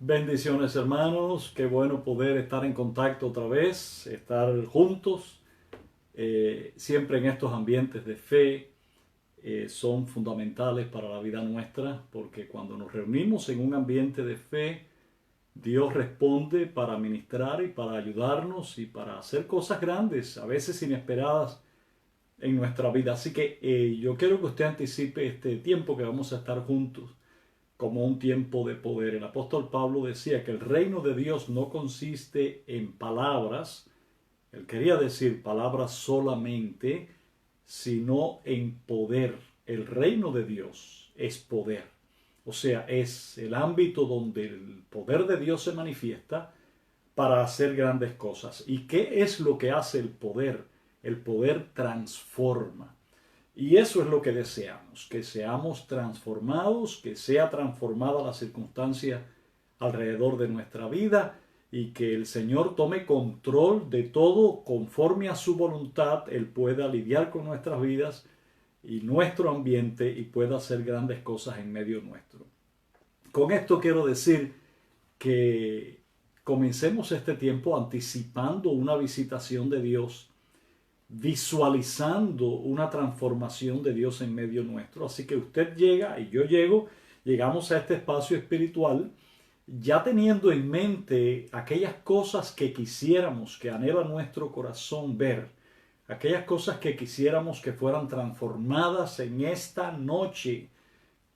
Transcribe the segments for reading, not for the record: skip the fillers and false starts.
Bendiciones, hermanos, qué bueno poder estar en contacto otra vez, estar juntos, siempre en estos ambientes de fe. Son fundamentales para la vida nuestra, porque cuando nos reunimos en un ambiente de fe, Dios responde para ministrar y para ayudarnos y para hacer cosas grandes, a veces inesperadas en nuestra vida. Así que yo quiero que usted anticipe este tiempo que vamos a estar juntos como un tiempo de poder. El apóstol Pablo decía que el reino de Dios no consiste en palabras, él quería decir palabras solamente, sino en poder. El reino de Dios es poder. O sea, es el ámbito donde el poder de Dios se manifiesta para hacer grandes cosas. ¿Y qué es lo que hace el poder? El poder transforma. Y eso es lo que deseamos, que seamos transformados, que sea transformada la circunstancia alrededor de nuestra vida y que el Señor tome control de todo conforme a su voluntad. Él pueda lidiar con nuestras vidas y nuestro ambiente y pueda hacer grandes cosas en medio nuestro. Con esto quiero decir que comencemos este tiempo anticipando una visitación de Dios, visualizando una transformación de Dios en medio nuestro. Así que usted llega y yo llego, llegamos a este espacio espiritual ya teniendo en mente aquellas cosas que quisiéramos, que anhela nuestro corazón ver, aquellas cosas que quisiéramos que fueran transformadas en esta noche.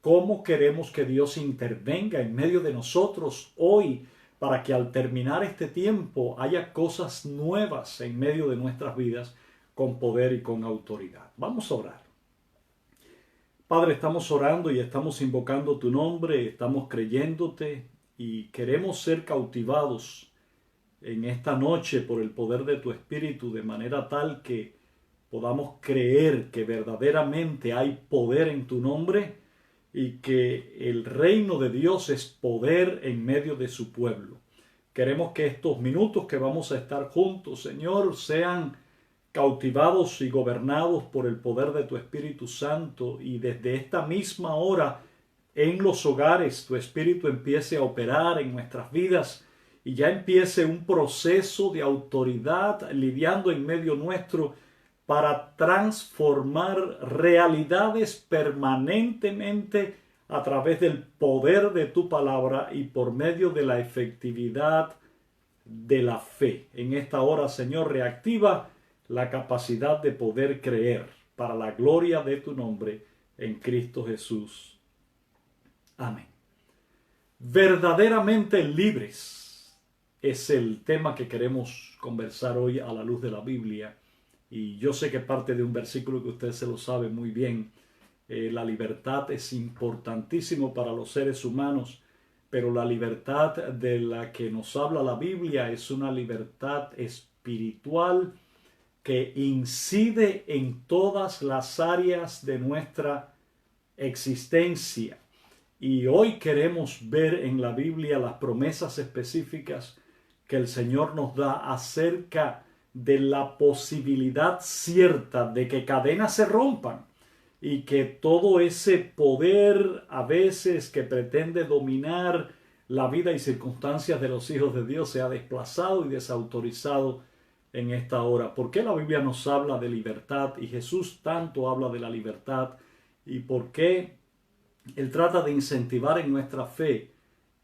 ¿Cómo queremos que Dios intervenga en medio de nosotros hoy para que al terminar este tiempo haya cosas nuevas en medio de nuestras vidas con poder y con autoridad? Vamos a orar. Padre, estamos orando y estamos invocando tu nombre, estamos creyéndote y queremos ser cautivados en esta noche por el poder de tu Espíritu de manera tal que podamos creer que verdaderamente hay poder en tu nombre y que el reino de Dios es poder en medio de su pueblo. Queremos que estos minutos que vamos a estar juntos, Señor, sean cautivados y gobernados por el poder de tu Espíritu Santo, y desde esta misma hora en los hogares tu Espíritu empiece a operar en nuestras vidas y ya empiece un proceso de autoridad lidiando en medio nuestro para transformar realidades permanentemente a través del poder de tu palabra y por medio de la efectividad de la fe. En esta hora, Señor, reactiva la capacidad de poder creer para la gloria de tu nombre en Cristo Jesús. Amén. Verdaderamente libres es el tema que queremos conversar hoy a la luz de la Biblia. Y yo sé que parte de un versículo que usted se lo sabe muy bien. La libertad es importantísimo para los seres humanos, pero la libertad de la que nos habla la Biblia es una libertad espiritual que incide en todas las áreas de nuestra existencia. Y hoy queremos ver en la Biblia las promesas específicas que el Señor nos da acerca de la posibilidad cierta de que cadenas se rompan y que todo ese poder a veces que pretende dominar la vida y circunstancias de los hijos de Dios sea desplazado y desautorizado en esta hora. ¿Por qué la Biblia nos habla de libertad y Jesús tanto habla de la libertad? ¿Y por qué Él trata de incentivar en nuestra fe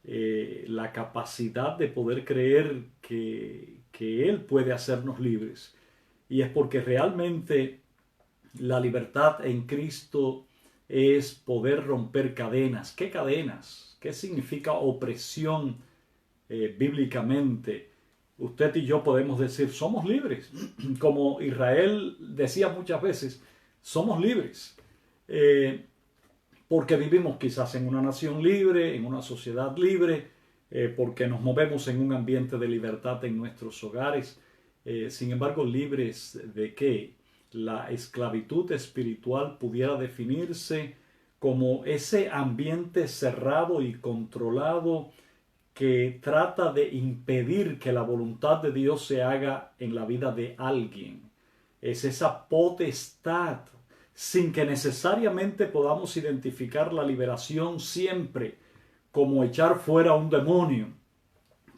la capacidad de poder creer que Él puede hacernos libres? Y es porque realmente la libertad en Cristo es poder romper cadenas. ¿Qué cadenas? ¿Qué significa opresión bíblicamente? Usted y yo podemos decir, somos libres. Como Israel decía muchas veces, somos libres. Porque vivimos quizás en una nación libre, en una sociedad libre, porque nos movemos en un ambiente de libertad en nuestros hogares. Sin embargo, libres de qué? La esclavitud espiritual pudiera definirse como ese ambiente cerrado y controlado que trata de impedir que la voluntad de Dios se haga en la vida de alguien. Es esa potestad, sin que necesariamente podamos identificar la liberación siempre como echar fuera un demonio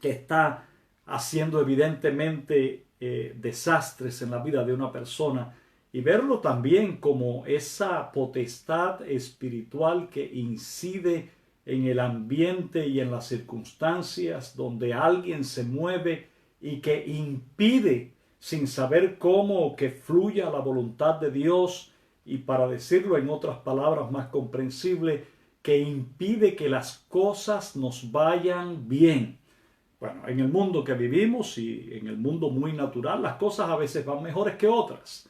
que está haciendo evidentemente desastres en la vida de una persona, y verlo también como esa potestad espiritual que incide en el ambiente y en las circunstancias donde alguien se mueve y que impide, sin saber cómo, que fluya la voluntad de Dios, y para decirlo en otras palabras más comprensible, que impide que las cosas nos vayan bien. Bueno, en el mundo que vivimos y en el mundo muy natural, las cosas a veces van mejores que otras.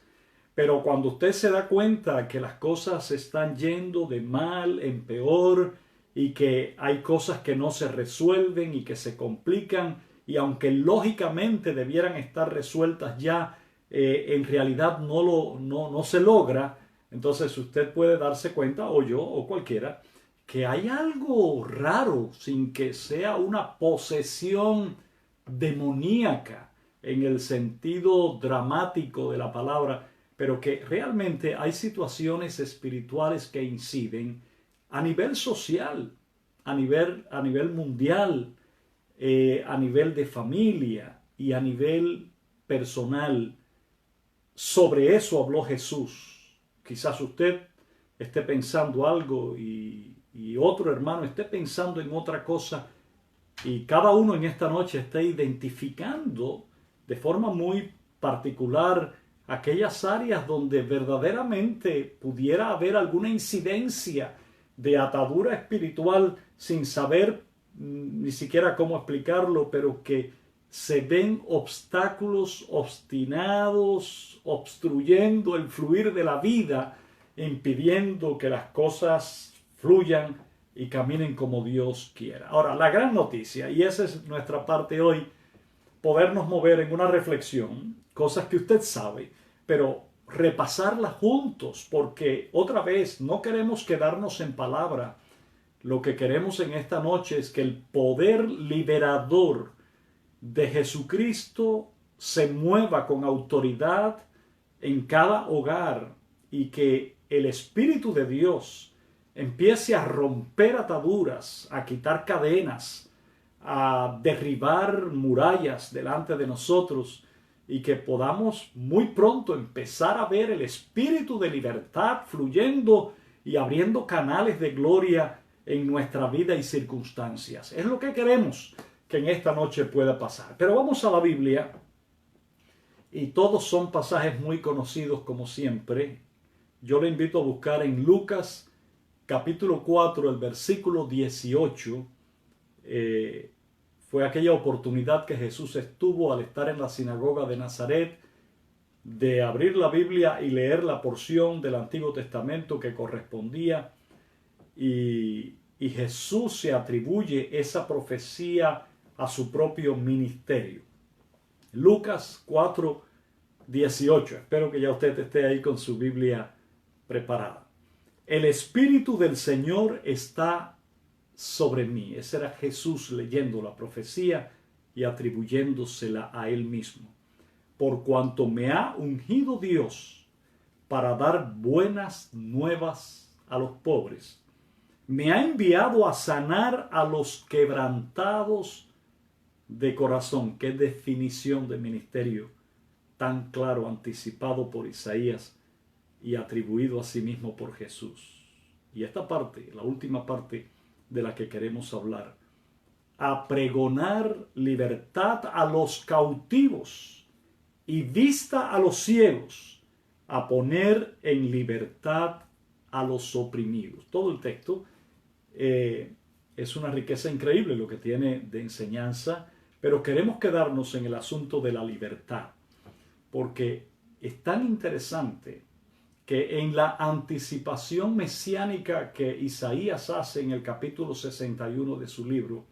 Pero cuando usted se da cuenta que las cosas están yendo de mal en peor y que hay cosas que no se resuelven y que se complican, y aunque lógicamente debieran estar resueltas ya, en realidad no se logra, entonces usted puede darse cuenta, o yo, o cualquiera, que hay algo raro, sin que sea una posesión demoníaca en el sentido dramático de la palabra, pero que realmente hay situaciones espirituales que inciden a nivel social, a nivel mundial, a nivel de familia y a nivel personal. Sobre eso habló Jesús. Quizás usted esté pensando algo y otro hermano esté pensando en otra cosa, y cada uno en esta noche esté identificando de forma muy particular aquellas áreas donde verdaderamente pudiera haber alguna incidencia de atadura espiritual sin saber ni siquiera cómo explicarlo, pero que se ven obstáculos obstinados, obstruyendo el fluir de la vida, impidiendo que las cosas fluyan y caminen como Dios quiera. Ahora, la gran noticia, y esa es nuestra parte hoy, podernos mover en una reflexión, cosas que usted sabe, pero repasarlas juntos, porque otra vez no queremos quedarnos en palabra. Lo que queremos en esta noche es que el poder liberador de Jesucristo se mueva con autoridad en cada hogar, y que el Espíritu de Dios empiece a romper ataduras, a quitar cadenas, a derribar murallas delante de nosotros, y que podamos muy pronto empezar a ver el espíritu de libertad fluyendo y abriendo canales de gloria en nuestra vida y circunstancias. Es lo que queremos que en esta noche pueda pasar. Pero vamos a la Biblia, y todos son pasajes muy conocidos como siempre. Yo le invito a buscar en Lucas capítulo 4, el versículo 18. Fue aquella oportunidad que Jesús estuvo al estar en la sinagoga de Nazaret, de abrir la Biblia y leer la porción del Antiguo Testamento que correspondía, y Jesús se atribuye esa profecía a su propio ministerio. Lucas 4, 18. Espero que ya usted esté ahí con su Biblia preparada. El Espíritu del Señor está sobre mí. Ese era Jesús leyendo la profecía y atribuyéndosela a él mismo. Por cuanto me ha ungido Dios para dar buenas nuevas a los pobres. Me ha enviado a sanar a los quebrantados de corazón. Qué definición de ministerio tan claro, anticipado por Isaías y atribuido a sí mismo por Jesús. Y esta parte, la última parte de la que queremos hablar, a pregonar libertad a los cautivos y vista a los ciegos, a poner en libertad a los oprimidos. Todo el texto es una riqueza increíble lo que tiene de enseñanza, pero queremos quedarnos en el asunto de la libertad, porque es tan interesante que en la anticipación mesiánica que Isaías hace en el capítulo 61 de su libro,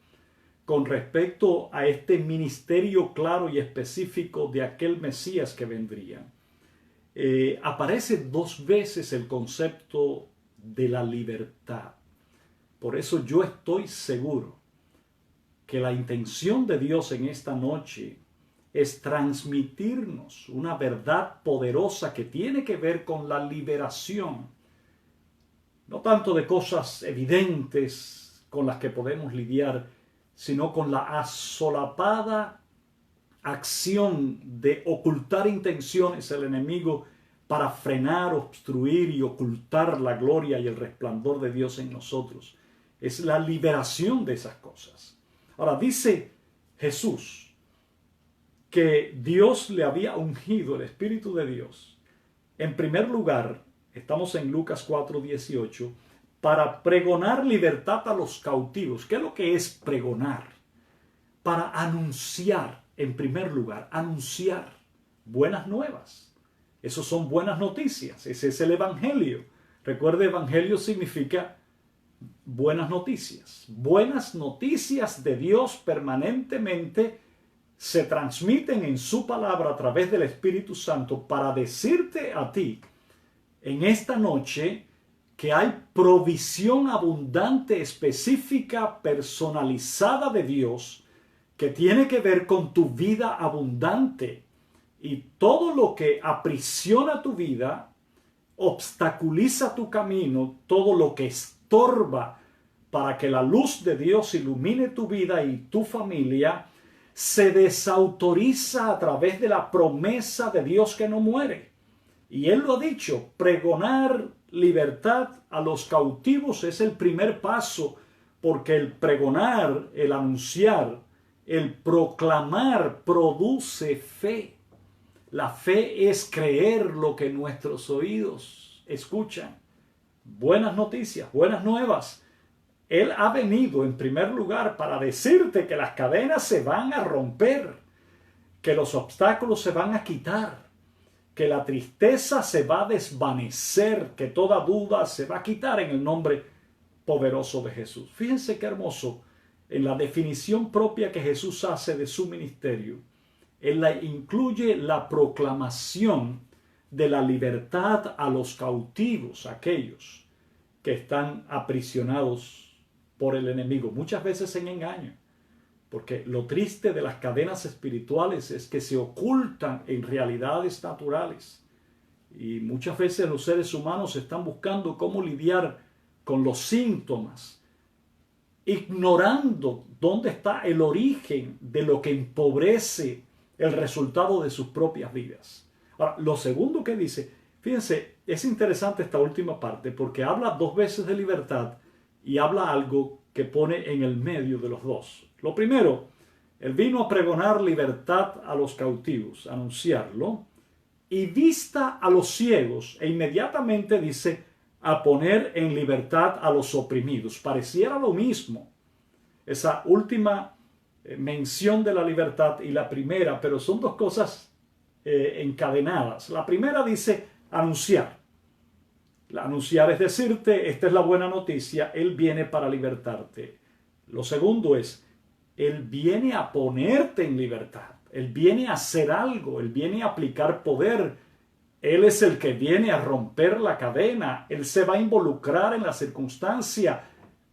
con respecto a este ministerio claro y específico de aquel Mesías que vendría, aparece 2 veces el concepto de la libertad. Por eso yo estoy seguro que la intención de Dios en esta noche es transmitirnos una verdad poderosa que tiene que ver con la liberación, no tanto de cosas evidentes con las que podemos lidiar, sino con la asolapada acción de ocultar intenciones del enemigo para frenar, obstruir y ocultar la gloria y el resplandor de Dios en nosotros. Es la liberación de esas cosas. Ahora, dice Jesús que Dios le había ungido, el Espíritu de Dios, en primer lugar, estamos en Lucas 4:18, para pregonar libertad a los cautivos. ¿Qué es lo que es pregonar? Para anunciar, en primer lugar, anunciar buenas nuevas. Esos son buenas noticias. Ese es el Evangelio. Recuerde, Evangelio significa buenas noticias. Buenas noticias de Dios permanentemente se transmiten en su palabra a través del Espíritu Santo para decirte a ti en esta noche que hay provisión abundante, específica, personalizada de Dios que tiene que ver con tu vida abundante. Y todo lo que aprisiona tu vida, obstaculiza tu camino, todo lo que estorba para que la luz de Dios ilumine tu vida y tu familia, se desautoriza a través de la promesa de Dios que no muere. Y Él lo ha dicho, pregonar libertad a los cautivos es el primer paso, porque el pregonar, el anunciar, el proclamar produce fe. La fe es creer lo que nuestros oídos escuchan. Buenas noticias, buenas nuevas. Él ha venido en primer lugar para decirte que las cadenas se van a romper, que los obstáculos se van a quitar, que la tristeza se va a desvanecer, que toda duda se va a quitar en el nombre poderoso de Jesús. Fíjense qué hermoso en la definición propia que Jesús hace de su ministerio. Él incluye la proclamación de la libertad a los cautivos, aquellos que están aprisionados por el enemigo, muchas veces en engaño, porque lo triste de las cadenas espirituales es que se ocultan en realidades naturales y muchas veces los seres humanos están buscando cómo lidiar con los síntomas, ignorando dónde está el origen de lo que empobrece el resultado de sus propias vidas. Ahora, lo segundo que dice, fíjense, es interesante esta última parte porque habla dos veces de libertad y habla algo que pone en el medio de los dos. Lo primero, Él vino a pregonar libertad a los cautivos, anunciarlo, y vista a los ciegos, e inmediatamente dice a poner en libertad a los oprimidos. Pareciera lo mismo, esa última mención de la libertad y la primera, pero son dos cosas encadenadas. La primera dice anunciar. Anunciar es decirte, esta es la buena noticia, Él viene para libertarte. Lo segundo es, Él viene a ponerte en libertad. Él viene a hacer algo, Él viene a aplicar poder. Él es el que viene a romper la cadena. Él se va a involucrar en la circunstancia.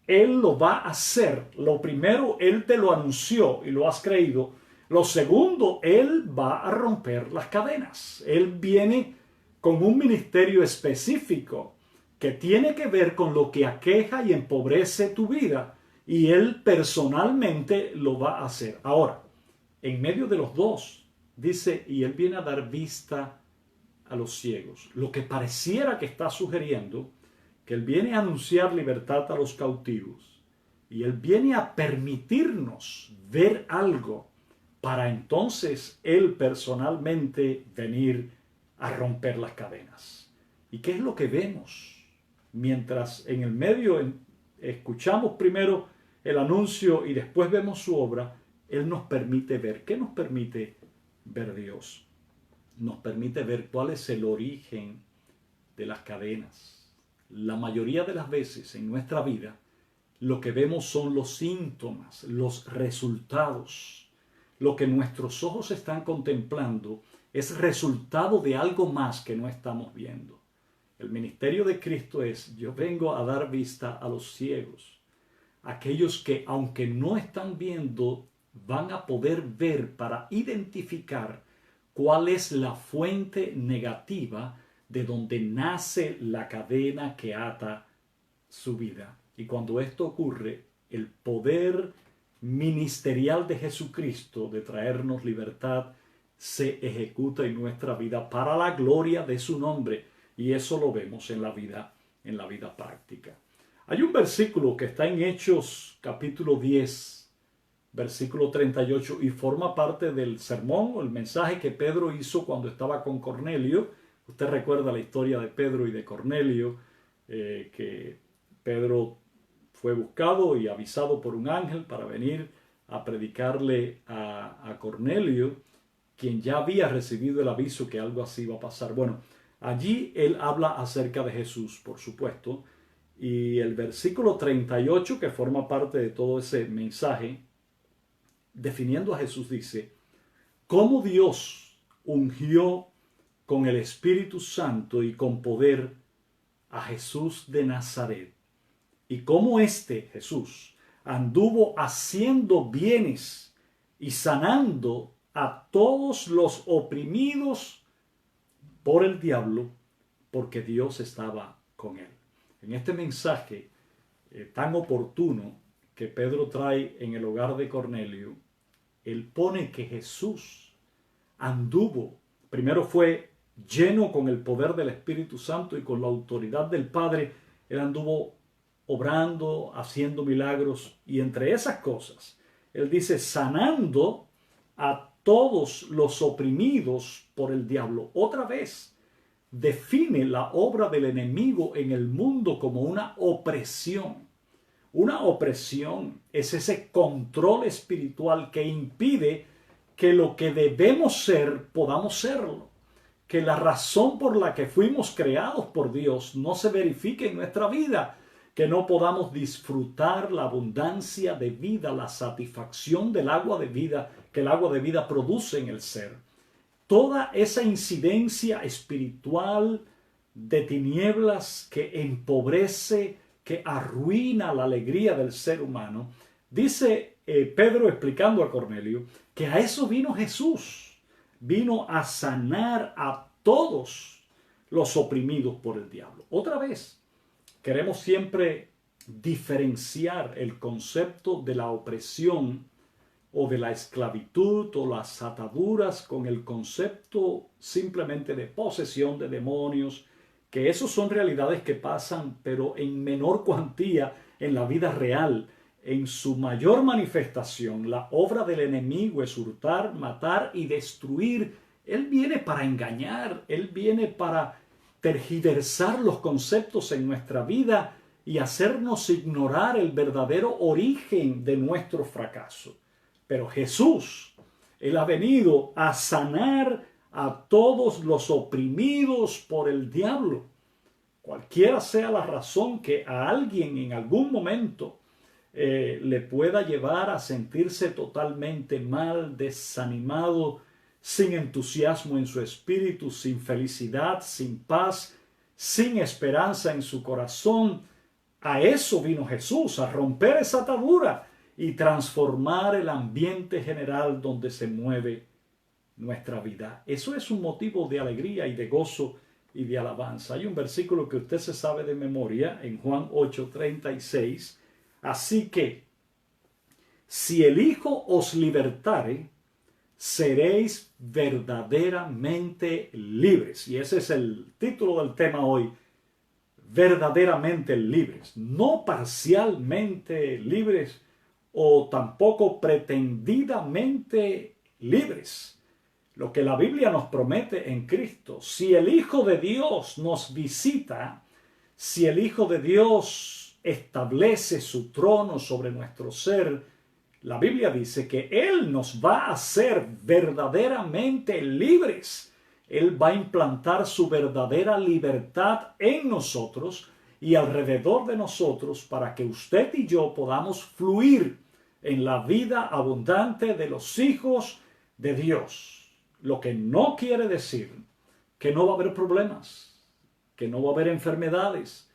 Él lo va a hacer. Lo primero, Él te lo anunció y lo has creído. Lo segundo, Él va a romper las cadenas. Él viene con un ministerio específico que tiene que ver con lo que aqueja y empobrece tu vida. Y Él personalmente lo va a hacer. Ahora, en medio de los dos, dice, y Él viene a dar vista a los ciegos. Lo que pareciera que está sugiriendo que Él viene a anunciar libertad a los cautivos. Y Él viene a permitirnos ver algo para entonces Él personalmente venir a romper las cadenas. ¿Y qué es lo que vemos? Mientras en el medio escuchamos primero el anuncio y después vemos su obra, Él nos permite ver. ¿Qué nos permite ver Dios? Nos permite ver cuál es el origen de las cadenas. La mayoría de las veces en nuestra vida, lo que vemos son los síntomas, los resultados. Lo que nuestros ojos están contemplando es resultado de algo más que no estamos viendo. El ministerio de Cristo es, yo vengo a dar vista a los ciegos, aquellos que aunque no están viendo, van a poder ver para identificar cuál es la fuente negativa de donde nace la cadena que ata su vida. Y cuando esto ocurre, el poder ministerial de Jesucristo de traernos libertad se ejecuta en nuestra vida para la gloria de su nombre, y eso lo vemos en la vida práctica. Hay un versículo que está en Hechos capítulo 10, versículo 38, y forma parte del sermón o el mensaje que Pedro hizo cuando estaba con Cornelio. Usted recuerda la historia de Pedro y de Cornelio, que Pedro fue buscado y avisado por un ángel para venir a predicarle a Cornelio, quien ya había recibido el aviso que algo así iba a pasar. Bueno, allí él habla acerca de Jesús, por supuesto, y el versículo 38, que forma parte de todo ese mensaje, definiendo a Jesús, dice: cómo Dios ungió con el Espíritu Santo y con poder a Jesús de Nazaret, y cómo Jesús, anduvo haciendo bienes y sanando a todos los oprimidos por el diablo, porque Dios estaba con él. En este mensaje tan oportuno que Pedro trae en el hogar de Cornelio, él pone que Jesús anduvo, primero fue lleno con el poder del Espíritu Santo y con la autoridad del Padre. Él anduvo obrando, haciendo milagros, y entre esas cosas, él dice, sanando a todos los oprimidos por el diablo. Otra vez, define la obra del enemigo en el mundo como una opresión. Una opresión es ese control espiritual que impide que lo que debemos ser, podamos serlo. Que la razón por la que fuimos creados por Dios no se verifique en nuestra vida. Que no podamos disfrutar la abundancia de vida, la satisfacción del agua de vida que el agua de vida produce en el ser. Toda esa incidencia espiritual de tinieblas que empobrece, que arruina la alegría del ser humano, dice Pedro explicando a Cornelio que a eso vino Jesús. Vino a sanar a todos los oprimidos por el diablo. Otra vez, queremos siempre diferenciar el concepto de la opresión o de la esclavitud o las ataduras con el concepto simplemente de posesión de demonios, que esos son realidades que pasan, pero en menor cuantía en la vida real. En su mayor manifestación, la obra del enemigo es hurtar, matar y destruir. Él viene para engañar, él viene para tergiversar los conceptos en nuestra vida y hacernos ignorar el verdadero origen de nuestro fracaso. Pero Jesús, él ha venido a sanar a todos los oprimidos por el diablo. Cualquiera sea la razón que a alguien en algún momento le pueda llevar a sentirse totalmente mal, desanimado, sin entusiasmo en su espíritu, sin felicidad, sin paz, sin esperanza en su corazón. A eso vino Jesús, a romper esa atadura y transformar el ambiente general donde se mueve nuestra vida. Eso es un motivo de alegría y de gozo y de alabanza. Hay un versículo que usted se sabe de memoria en Juan 8:36. Así que, si el Hijo os libertare, seréis verdaderamente libres. Y ese es el título del tema hoy. Verdaderamente libres. No parcialmente libres o tampoco pretendidamente libres. Lo que la Biblia nos promete en Cristo. Si el Hijo de Dios nos visita, si el Hijo de Dios establece su trono sobre nuestro ser, la Biblia dice que Él nos va a hacer verdaderamente libres. Él va a implantar su verdadera libertad en nosotros y alrededor de nosotros para que usted y yo podamos fluir en la vida abundante de los hijos de Dios. Lo que no quiere decir que no va a haber problemas, que no va a haber enfermedades,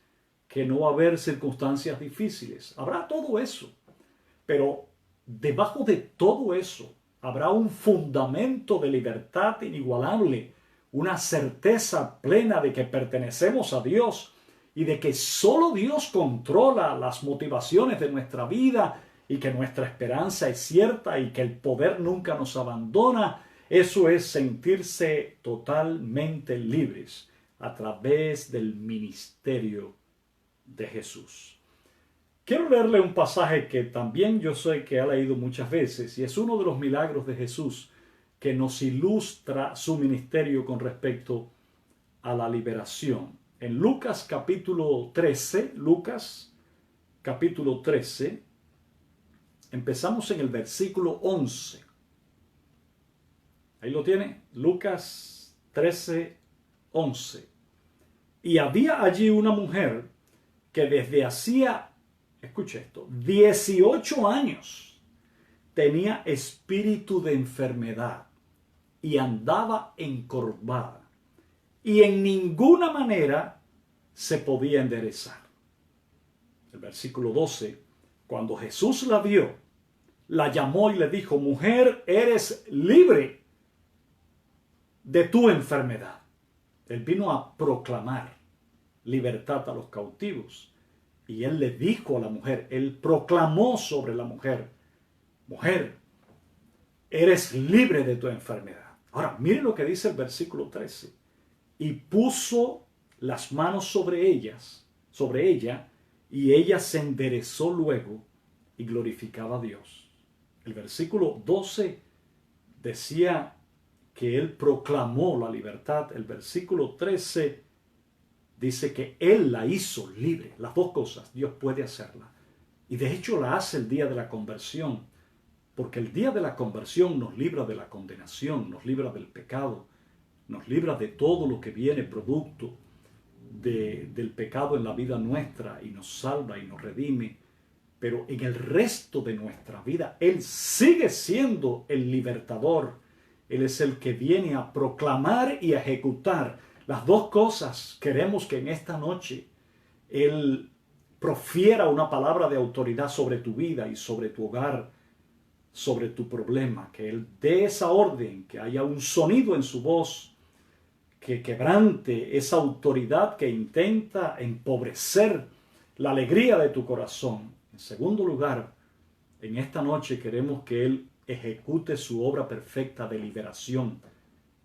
que no va a haber circunstancias difíciles. Habrá todo eso, pero debajo de todo eso habrá un fundamento de libertad inigualable, una certeza plena de que pertenecemos a Dios y de que solo Dios controla las motivaciones de nuestra vida y que nuestra esperanza es cierta y que el poder nunca nos abandona, eso es sentirse totalmente libres a través del ministerio de Jesús. Quiero leerle un pasaje que también yo sé que ha leído muchas veces y es uno de los milagros de Jesús que nos ilustra su ministerio con respecto a la liberación. En Lucas capítulo 13, empezamos en el versículo 11. Ahí lo tiene, Lucas 13, 11. Y había allí una mujer que desde hacía, escuche esto, 18 años tenía espíritu de enfermedad y andaba encorvada y en ninguna manera se podía enderezar. El versículo 12, cuando Jesús la vio, la llamó y le dijo: mujer, eres libre de tu enfermedad. Él vino a proclamar libertad a los cautivos. Y él le dijo a la mujer, él proclamó sobre la mujer: mujer, eres libre de tu enfermedad. Ahora, mire lo que dice el versículo 13. Y puso las manos sobre ella, y ella se enderezó luego y glorificaba a Dios. El versículo 12 decía que él proclamó la libertad. El versículo 13 dice que él la hizo libre. Las dos cosas, Dios puede hacerla. Y de hecho la hace el día de la conversión, porque el día de la conversión nos libra de la condenación, nos libra del pecado, nos libra de todo lo que viene producto del pecado en la vida nuestra y nos salva y nos redime. Pero en el resto de nuestra vida, Él sigue siendo el libertador. Él es el que viene a proclamar y a ejecutar las dos cosas. Queremos que en esta noche Él profiera una palabra de autoridad sobre tu vida y sobre tu hogar, sobre tu problema. Que Él dé esa orden, que haya un sonido en su voz que quebrante esa autoridad que intenta empobrecer la alegría de tu corazón. En segundo lugar, en esta noche queremos que Él ejecute su obra perfecta de liberación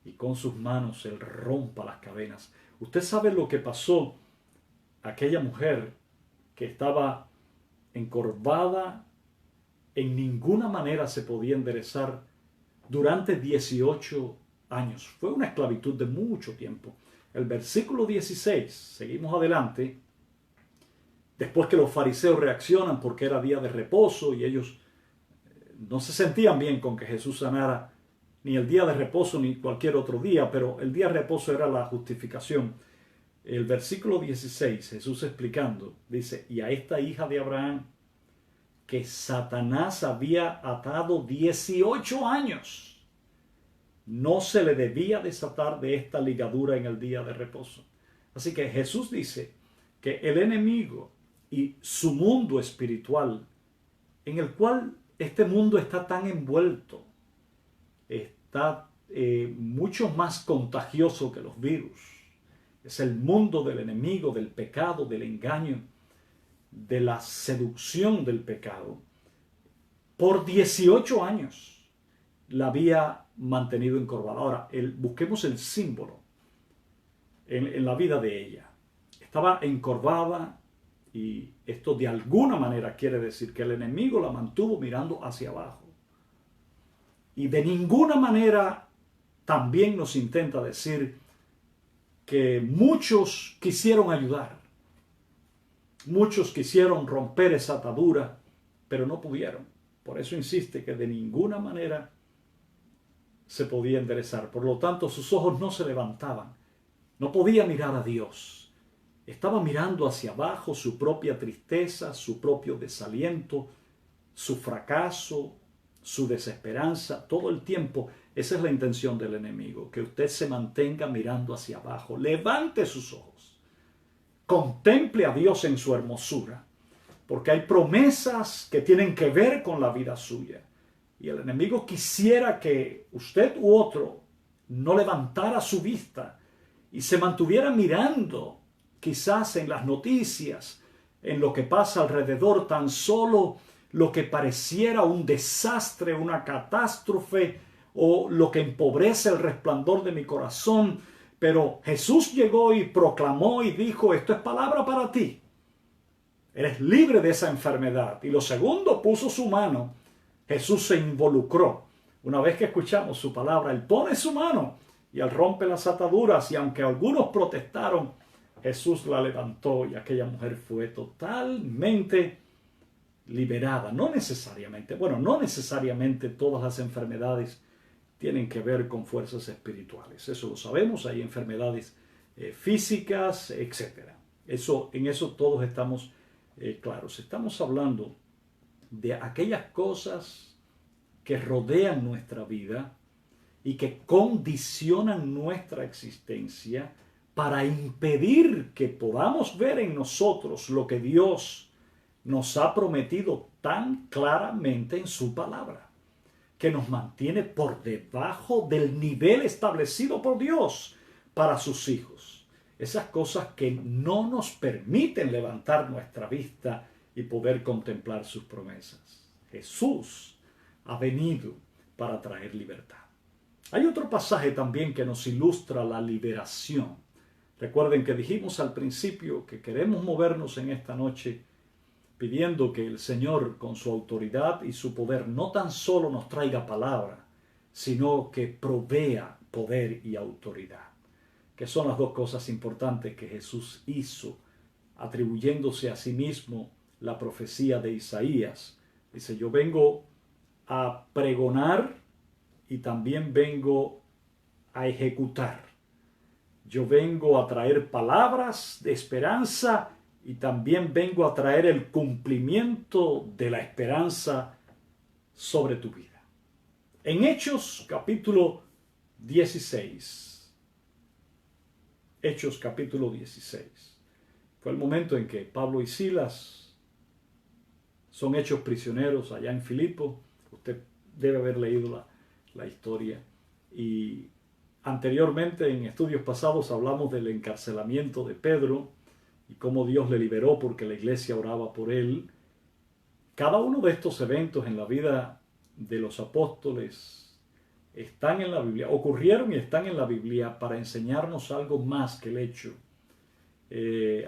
y con sus manos Él rompa las cadenas. Usted sabe lo que pasó a aquella mujer que estaba encorvada, en ninguna manera se podía enderezar durante 18 años. Fue una esclavitud de mucho tiempo. El versículo 16, seguimos adelante, después que los fariseos reaccionan porque era día de reposo y ellos no se sentían bien con que Jesús sanara ni el día de reposo ni cualquier otro día, pero el día de reposo era la justificación. El versículo 16, Jesús explicando, dice: y a esta hija de Abraham, que Satanás había atado 18 años, no se le debía desatar de esta ligadura en el día de reposo. Así que Jesús dice que el enemigo y su mundo espiritual, en el cual este mundo está tan envuelto, está mucho más contagioso que los virus. Es el mundo del enemigo, del pecado, del engaño, de la seducción del pecado. Por 18 años la había mantenido encorvada. Ahora, busquemos el símbolo en la vida de ella. Estaba encorvada y esto de alguna manera quiere decir que el enemigo la mantuvo mirando hacia abajo. Y de ninguna manera también nos intenta decir que muchos quisieron ayudar. Muchos quisieron romper esa atadura, pero no pudieron. Por eso insiste que de ninguna manera se podía enderezar. Por lo tanto, sus ojos no se levantaban. No podía mirar a Dios. Estaba mirando hacia abajo su propia tristeza, su propio desaliento, su fracaso, su desesperanza. Todo el tiempo, esa es la intención del enemigo, que usted se mantenga mirando hacia abajo. Levante sus ojos. Contemple a Dios en su hermosura, porque hay promesas que tienen que ver con la vida suya. Y el enemigo quisiera que usted u otro no levantara su vista y se mantuviera mirando quizás en las noticias, en lo que pasa alrededor, tan solo lo que pareciera un desastre, una catástrofe, o lo que empobrece el resplandor de mi corazón. Pero Jesús llegó y proclamó y dijo: esto es palabra para ti. Eres libre de esa enfermedad. Y lo segundo, puso su mano. Jesús se involucró. Una vez que escuchamos su palabra, Él pone su mano y Él rompe las ataduras. Y aunque algunos protestaron, Jesús la levantó y aquella mujer fue totalmente liberada. No necesariamente todas las enfermedades tienen que ver con fuerzas espirituales. Eso lo sabemos. Hay enfermedades físicas, etc. En eso todos estamos claros. Estamos hablando de aquellas cosas que rodean nuestra vida y que condicionan nuestra existencia para impedir que podamos ver en nosotros lo que Dios nos ha prometido tan claramente en su palabra, que nos mantiene por debajo del nivel establecido por Dios para sus hijos. Esas cosas que no nos permiten levantar nuestra vista y poder contemplar sus promesas. Jesús ha venido para traer libertad. Hay otro pasaje también que nos ilustra la liberación. Recuerden que dijimos al principio que queremos movernos en esta noche pidiendo que el Señor, con su autoridad y su poder, no tan solo nos traiga palabra, sino que provea poder y autoridad, que son las dos cosas importantes que Jesús hizo, atribuyéndose a sí mismo la profecía de Isaías. Dice: yo vengo a pregonar y también vengo a ejecutar. Yo vengo a traer palabras de esperanza y también vengo a traer el cumplimiento de la esperanza sobre tu vida. En Hechos capítulo 16. Hechos capítulo 16. Fue el momento en que Pablo y Silas son hechos prisioneros allá en Filipo. Usted debe haber leído la historia. Y anteriormente, en estudios pasados, hablamos del encarcelamiento de Pedro y cómo Dios le liberó porque la iglesia oraba por él. Cada uno de estos eventos en la vida de los apóstoles están en la Biblia, ocurrieron y están en la Biblia para enseñarnos algo más que el hecho.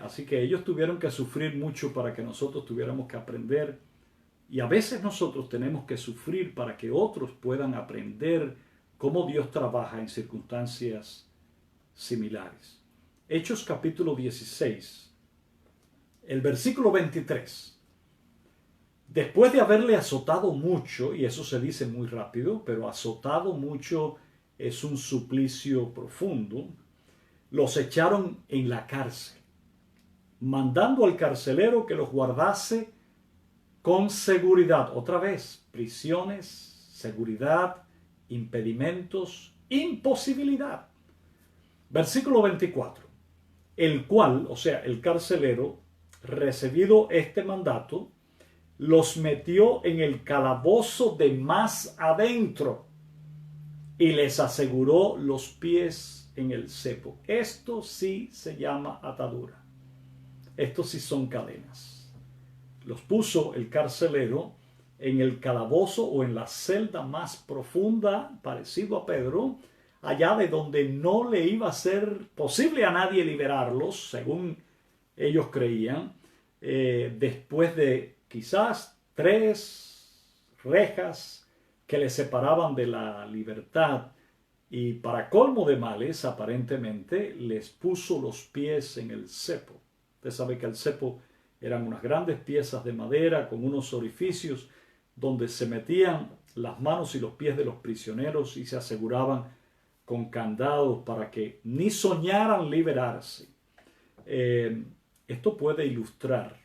Así que ellos tuvieron que sufrir mucho para que nosotros tuviéramos que aprender. Y a veces nosotros tenemos que sufrir para que otros puedan aprender cómo Dios trabaja en circunstancias similares. Hechos capítulo 16, el versículo 23. Después de haberle azotado mucho, y eso se dice muy rápido, pero azotado mucho es un suplicio profundo, los echaron en la cárcel, mandando al carcelero que los guardase con seguridad. Otra vez, prisiones, seguridad, impedimentos, imposibilidad. Versículo 24. El cual, o sea, el carcelero, recibido este mandato, los metió en el calabozo de más adentro y les aseguró los pies en el cepo. Esto sí se llama atadura. Esto sí son cadenas. Los puso el carcelero en el calabozo o en la celda más profunda, parecido a Pedro, allá de donde no le iba a ser posible a nadie liberarlos, según ellos creían, después de quizás 3 rejas que les separaban de la libertad. Y para colmo de males, aparentemente, les puso los pies en el cepo. Usted sabe que el cepo eran unas grandes piezas de madera con unos orificios donde se metían las manos y los pies de los prisioneros y se aseguraban con candados para que ni soñaran liberarse. Esto puede ilustrar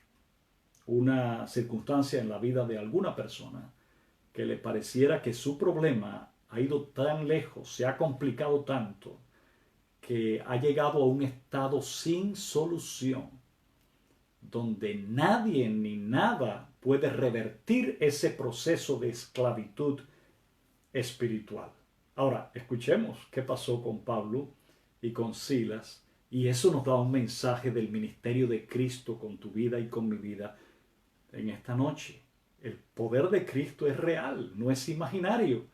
una circunstancia en la vida de alguna persona que le pareciera que su problema ha ido tan lejos, se ha complicado tanto, que ha llegado a un estado sin solución, donde nadie ni nada puede revertir ese proceso de esclavitud espiritual. Ahora, escuchemos qué pasó con Pablo y con Silas Y eso nos da un mensaje del ministerio de Cristo con tu vida y con mi vida en esta noche. El poder de Cristo es real, no es imaginario,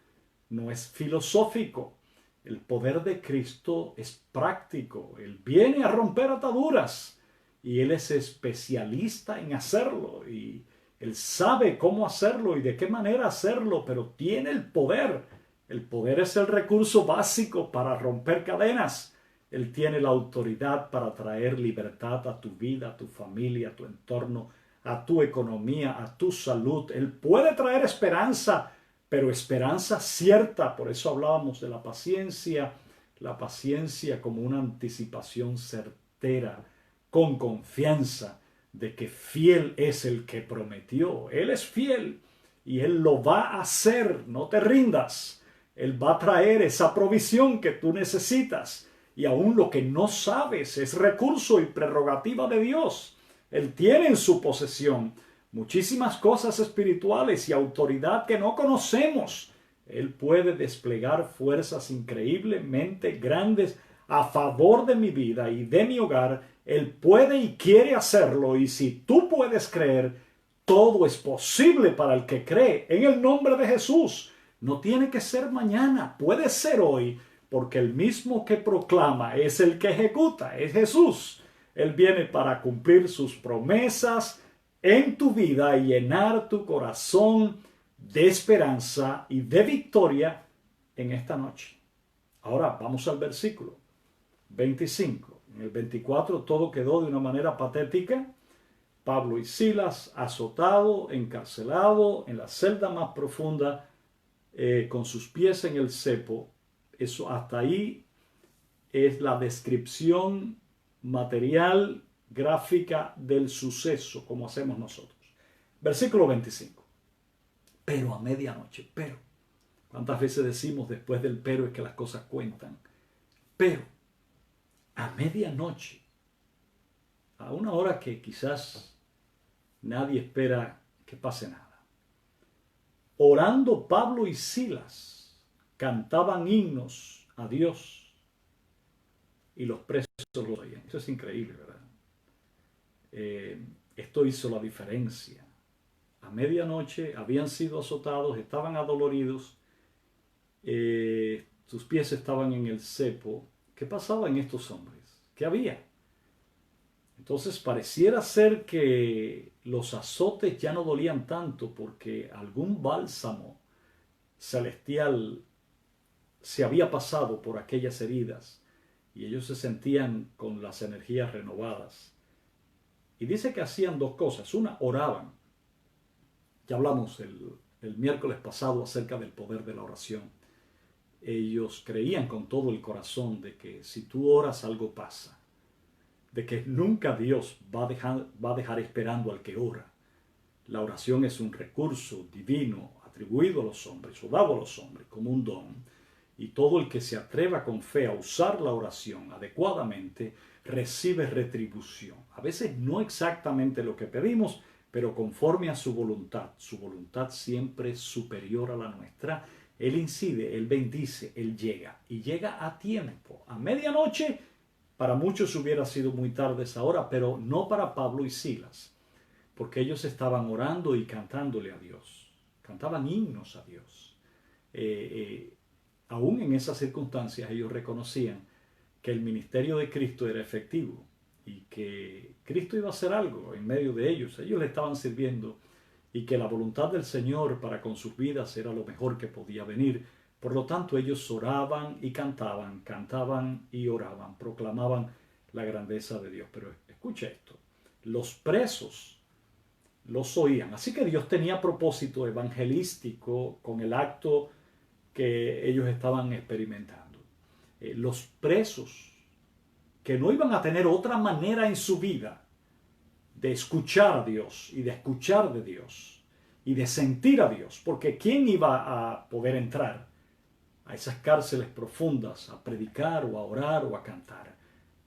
no es filosófico. El poder de Cristo es práctico. Él viene a romper ataduras y Él es especialista en hacerlo y Él sabe cómo hacerlo y de qué manera hacerlo, pero tiene el poder. El poder es el recurso básico para romper cadenas. Él tiene la autoridad para traer libertad a tu vida, a tu familia, a tu entorno, a tu economía, a tu salud. Él puede traer esperanza, pero esperanza cierta. Por eso hablábamos de la paciencia como una anticipación certera, con confianza de que fiel es el que prometió. Él es fiel y Él lo va a hacer. No te rindas. Él va a traer esa provisión que tú necesitas. Y aún lo que no sabes es recurso y prerrogativa de Dios. Él tiene en su posesión muchísimas cosas espirituales y autoridad que no conocemos. Él puede desplegar fuerzas increíblemente grandes a favor de mi vida y de mi hogar. Él puede y quiere hacerlo. Y si tú puedes creer, todo es posible para el que cree. En el nombre de Jesús. No tiene que ser mañana, puede ser hoy. Porque el mismo que proclama es el que ejecuta, es Jesús. Él viene para cumplir sus promesas en tu vida y llenar tu corazón de esperanza y de victoria en esta noche. Ahora vamos al versículo 25. En el 24 todo quedó de una manera patética. Pablo y Silas azotado, encarcelado en la celda más profunda, con sus pies en el cepo. Eso hasta ahí es la descripción material, gráfica del suceso, como hacemos nosotros. Versículo 25. Pero a medianoche, pero. ¿Cuántas veces decimos después del pero es que las cosas cuentan? Pero a medianoche, a una hora que quizás nadie espera que pase nada, orando Pablo y Silas, cantaban himnos a Dios y los presos lo oían. Eso es increíble, ¿verdad? Esto hizo la diferencia. A medianoche habían sido azotados, estaban adoloridos, sus pies estaban en el cepo. ¿Qué pasaba en estos hombres? ¿Qué había? Entonces pareciera ser que los azotes ya no dolían tanto porque algún bálsamo celestial se había pasado por aquellas heridas y ellos se sentían con las energías renovadas. Y dice que hacían dos cosas. Una, oraban. Ya hablamos el miércoles pasado acerca del poder de la oración. Ellos creían con todo el corazón de que si tú oras algo pasa, de que nunca Dios va a dejar esperando al que ora. La oración es un recurso divino atribuido a los hombres o dado a los hombres como un don. Y todo el que se atreva con fe a usar la oración adecuadamente recibe retribución. A veces no exactamente lo que pedimos, pero conforme a su voluntad. Su voluntad siempre es superior a la nuestra. Él incide, Él bendice, Él llega. Y llega a tiempo. A medianoche, para muchos hubiera sido muy tarde esa hora, pero no para Pablo y Silas. Porque ellos estaban orando y cantándole a Dios. Cantaban himnos a Dios. Aún en esas circunstancias ellos reconocían que el ministerio de Cristo era efectivo y que Cristo iba a hacer algo en medio de ellos. Ellos le estaban sirviendo y que la voluntad del Señor para con sus vidas era lo mejor que podía venir. Por lo tanto, ellos oraban y cantaban, cantaban y oraban, proclamaban la grandeza de Dios. Pero escucha esto, los presos los oían. Así que Dios tenía propósito evangelístico con el acto que ellos estaban experimentando. Los presos que no iban a tener otra manera en su vida de escuchar a Dios y de escuchar de Dios y de sentir a Dios, porque ¿quién iba a poder entrar a esas cárceles profundas a predicar o a orar o a cantar?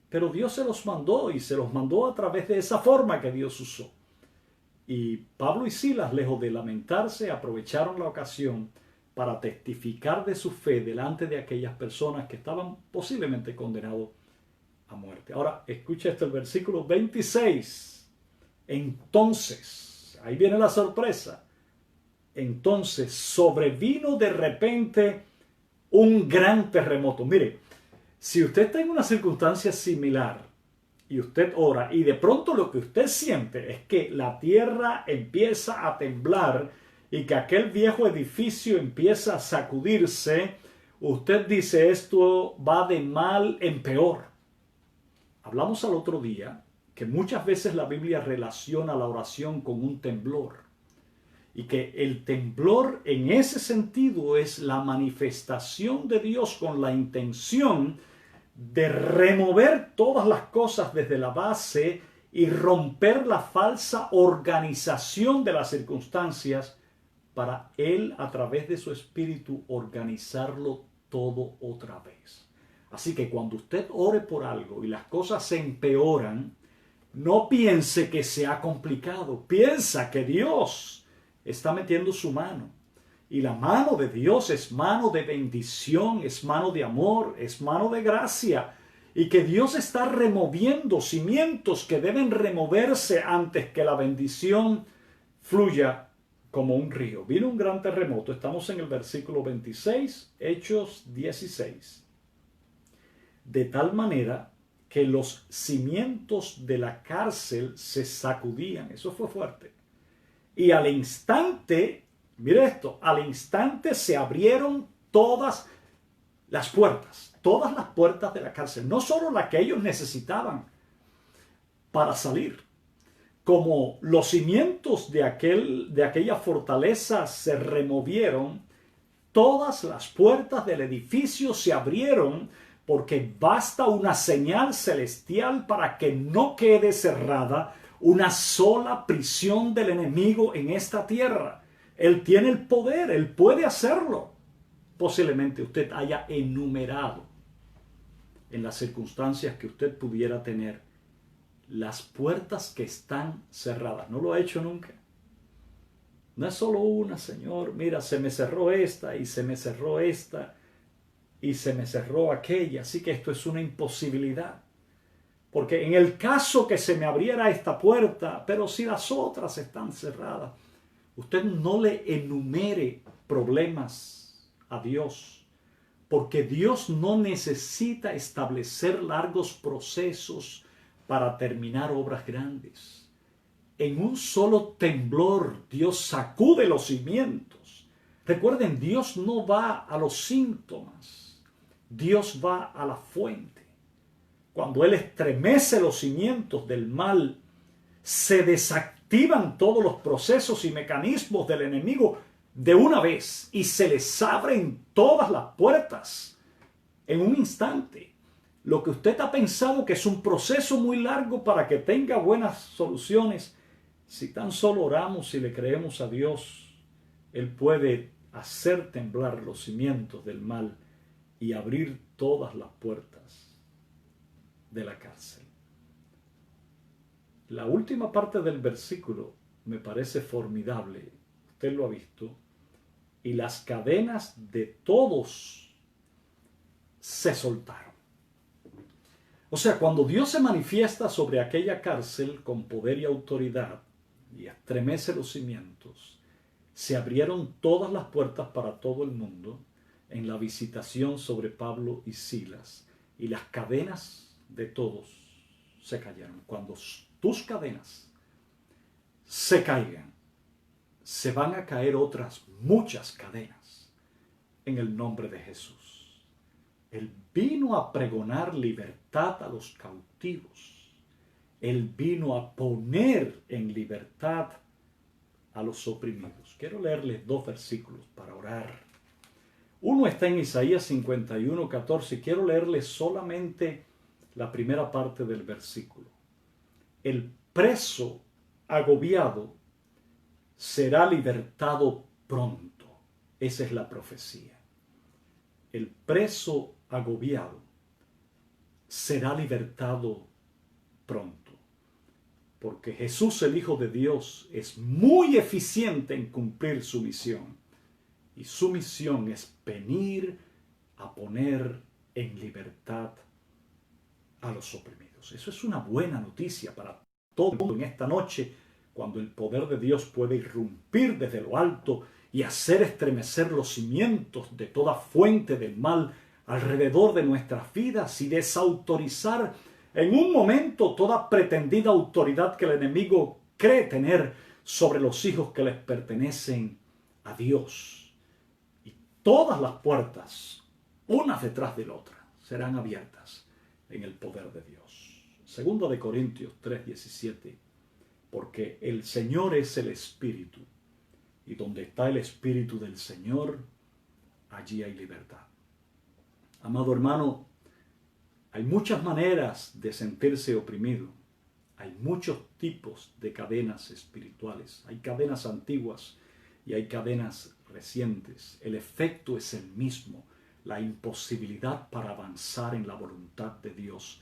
Pero Dios se los mandó y se los mandó a través de esa forma que Dios usó. Y Pablo y Silas, lejos de lamentarse, aprovecharon la ocasión para testificar de su fe delante de aquellas personas que estaban posiblemente condenados a muerte. Ahora, escucha esto, el versículo 26. Entonces, ahí viene la sorpresa. Entonces sobrevino de repente un gran terremoto. Mire, si usted está en una circunstancia similar y usted ora y de pronto lo que usted siente es que la tierra empieza a temblar y que aquel viejo edificio empieza a sacudirse, usted dice esto va de mal en peor. Hablamos al otro día que muchas veces la Biblia relaciona la oración con un temblor. Y que el temblor en ese sentido es la manifestación de Dios con la intención de remover todas las cosas desde la base y romper la falsa organización de las circunstancias para Él a través de su espíritu organizarlo todo otra vez. Así que cuando usted ore por algo y las cosas se empeoran, no piense que se ha complicado, piensa que Dios está metiendo su mano. Y la mano de Dios es mano de bendición, es mano de amor, es mano de gracia. Y que Dios está removiendo cimientos que deben removerse antes que la bendición fluya como un río. Vino un gran terremoto. Estamos en el versículo 26, Hechos 16. De tal manera que los cimientos de la cárcel se sacudían. Eso fue fuerte. Y al instante, mire esto, al instante se abrieron todas las puertas de la cárcel, no solo las que ellos necesitaban para salir. Como los cimientos de aquella fortaleza se removieron, todas las puertas del edificio se abrieron porque basta una señal celestial para que no quede cerrada una sola prisión del enemigo en esta tierra. Él tiene el poder, Él puede hacerlo. Posiblemente usted haya enumerado en las circunstancias que usted pudiera tener las puertas que están cerradas. ¿No lo ha hecho nunca? No es solo una, Señor. Mira, se me cerró esta y se me cerró esta y se me cerró aquella. Así que esto es una imposibilidad. Porque en el caso que se me abriera esta puerta, pero si las otras están cerradas, usted no le enumere problemas a Dios, porque Dios no necesita establecer largos procesos para terminar obras grandes. En un solo temblor, Dios sacude los cimientos. Recuerden, Dios no va a los síntomas, Dios va a la fuente. Cuando Él estremece los cimientos del mal, se desactivan todos los procesos y mecanismos del enemigo de una vez y se les abren todas las puertas en un instante. Lo que usted ha pensado que es un proceso muy largo para que tenga buenas soluciones, si tan solo oramos y le creemos a Dios, Él puede hacer temblar los cimientos del mal y abrir todas las puertas de la cárcel. La última parte del versículo me parece formidable. Usted lo ha visto. Y las cadenas de todos se soltaron. O sea, cuando Dios se manifiesta sobre aquella cárcel con poder y autoridad y estremece los cimientos, se abrieron todas las puertas para todo el mundo en la visitación sobre Pablo y Silas. Y las cadenas de todos se cayeron. Cuando tus cadenas se caigan, se van a caer otras muchas cadenas en el nombre de Jesús. Él vino a pregonar libertad a los cautivos. Él vino a poner en libertad a los oprimidos. Quiero leerles 2 versículos para orar. Uno está en Isaías 51, 14. Quiero leerles solamente la primera parte del versículo. El preso agobiado será libertado pronto. Esa es la profecía. El preso agobiado será libertado pronto. Porque Jesús, el Hijo de Dios, es muy eficiente en cumplir su misión. Y su misión es venir a poner en libertad a los oprimidos. Eso es una buena noticia para todo el mundo en esta noche, cuando el poder de Dios puede irrumpir desde lo alto y hacer estremecer los cimientos de toda fuente del mal alrededor de nuestras vidas y desautorizar en un momento toda pretendida autoridad que el enemigo cree tener sobre los hijos que les pertenecen a Dios. Y todas las puertas, unas detrás de la otra, serán abiertas en el poder de Dios. Segundo de Corintios 3:17, porque el Señor es el Espíritu, y donde está el Espíritu del Señor, allí hay libertad. Amado hermano, hay muchas maneras de sentirse oprimido. Hay muchos tipos de cadenas espirituales. Hay cadenas antiguas y hay cadenas recientes. El efecto es el mismo. La imposibilidad para avanzar en la voluntad de Dios.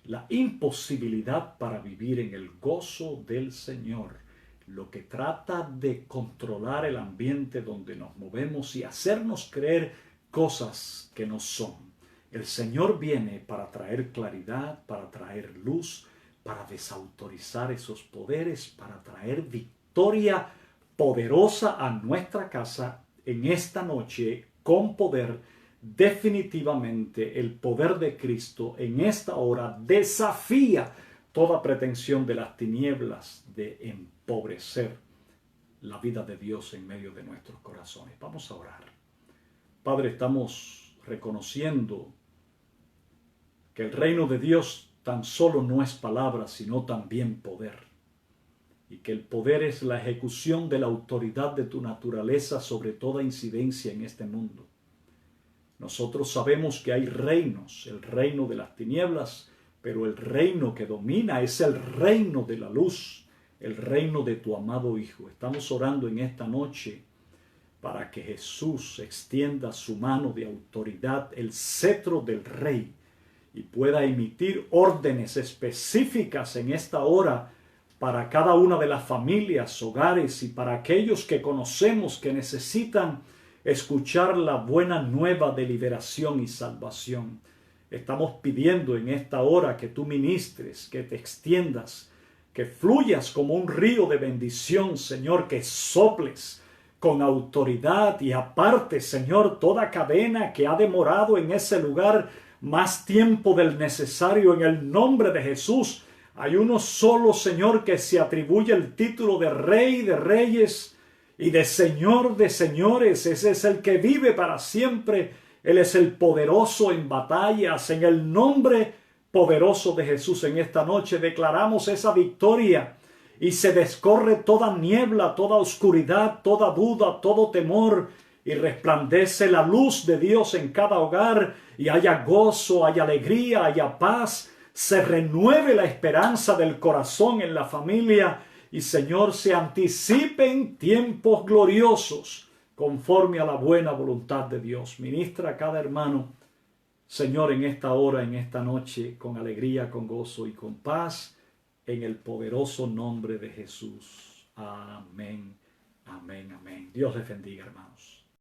La imposibilidad para vivir en el gozo del Señor. Lo que trata de controlar el ambiente donde nos movemos y hacernos creer cosas que no son. El Señor viene para traer claridad, para traer luz, para desautorizar esos poderes, para traer victoria poderosa a nuestra casa en esta noche con poder. Definitivamente el poder de Cristo en esta hora desafía toda pretensión de las tinieblas de empobrecer la vida de Dios en medio de nuestros corazones. Vamos a orar. Padre, estamos reconociendo que el reino de Dios tan solo no es palabra, sino también poder. Y que el poder es la ejecución de la autoridad de tu naturaleza sobre toda incidencia en este mundo. Nosotros sabemos que hay reinos, el reino de las tinieblas, pero el reino que domina es el reino de la luz, el reino de tu amado Hijo. Estamos orando en esta noche para que Jesús extienda su mano de autoridad, el cetro del Rey, y pueda emitir órdenes específicas en esta hora para cada una de las familias, hogares y para aquellos que conocemos que necesitan escuchar la buena nueva de liberación y salvación. Estamos pidiendo en esta hora que tú ministres, que te extiendas, que fluyas como un río de bendición, Señor, que soples con autoridad y aparte, Señor, toda cadena que ha demorado en ese lugar más tiempo del necesario en el nombre de Jesús. Hay uno solo, Señor, que se atribuye el título de Rey de Reyes y de Señor de Señores. Ese es el que vive para siempre. Él es el poderoso en batallas. En el nombre poderoso de Jesús en esta noche declaramos esa victoria y se descorre toda niebla, toda oscuridad, toda duda, todo temor y resplandece la luz de Dios en cada hogar y haya gozo, haya alegría, haya paz, se renueve la esperanza del corazón en la familia y, Señor, se anticipen tiempos gloriosos conforme a la buena voluntad de Dios. Ministra a cada hermano, Señor, en esta hora, en esta noche, con alegría, con gozo y con paz, en el poderoso nombre de Jesús. Amén, amén, amén. Dios les bendiga, hermanos.